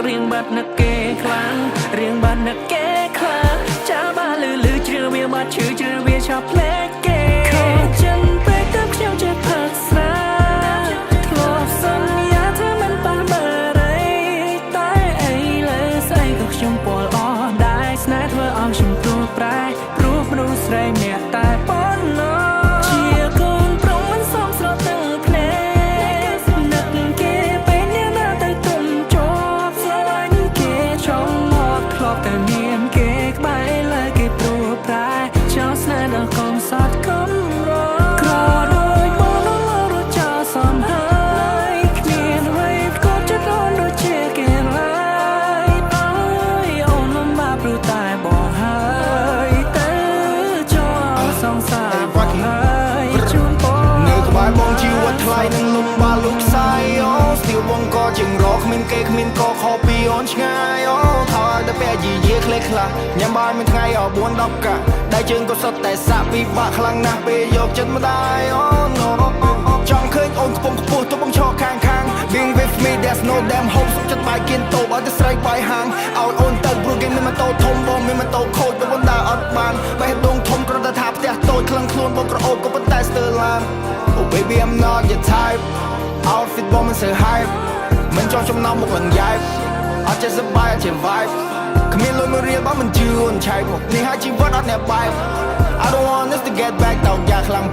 រៀងបាត់នឹកគេខ្លាំងរៀងបាត់នឹកគេខ្លាំងចាបានលឺជ្រឿវាបាត់ឈឺជ្រឿវាឆាប់ផ្លែកគេខំចិនពេកទៅខ្ញុំចេះផឹកស្រាធ្លាប់សន្យាថាមិនប៉ះបើរីតែអីលើស្អីក៏ខ្ញុំពលអស់ដែរស្នេហ៍ធ្វើឲ្យខ្ញុំព្រួយប្រែព្រោះមនុស្សស្រីម្នាក់តែប៉ុណ្ណោះជាកូនប្រុងមិនសមស្របទាំងភ្នែកនឹកគេពេលអ្នកណាទៅទុំជាប់ស្រឡាញ់គេចង់មកធ្លាប់តែមានគេក្បែរលើគេព្រួយប្រែចោលស្នេហ៍ដល់កុំសត់កុំរក្រដូចមកដល់រត់ចោលសំហើយគ្មានអ្វីផ្គត់ចិត្តអូនដូចជាគេឡើយអើយអូនលំបាកព្រោះតែបងហើយទៅចូលសង្សារបងហើយជូនបងនៅក្បែរបងជីវិតថ្លៃនឹងលំបាកលុបខ្សែអូស្ទីលបងក៏ជាងរកគ្មានគេគ្មានក៏ខុសពីអូនឆ្ងាយអូថើតែពេលយីយាខ្លះខ្លះញ៉ាំបាយមួយថ្ងៃអស់4 10កាក់ដៃជើងក៏សុទ្ធតែសាក់ពិបាកខ្លាំងណាស់ពេលយកចិត្តម្ដាយអូចង់ឃើញអូនកំពុងខ្ពស់ទៅបងឈរខាង Being with me there's no damn hope សុខចិត្តបាយគៀនតូបឲ្យតែស្រីបាយហាងឲ្យអូនទៅព្រោះគេមានម៉ូតូធំបងមានម៉ូតូខូចបងដើរអត់បានបេះដូងធំគ្រាន់តែថាផ្ទះតូចក្លឹងខ្លួនបងក្រអូបក៏ប៉ុន្តែស្ទើរឡាន Oh baby I'm not your type Outfit បងមិនសូវ hype មិនចង់ចំណោមមុខលង្យ៉ែបអត់ចេះសប្បាយអត់ចេះ vibe គ្មានលុយមួយរៀលបងមិនជឿអូនឆែកមកនេះហើយជីវិតអត់អ្នកបែប I don't want us to get back តោកយ៉ាខ្លាំង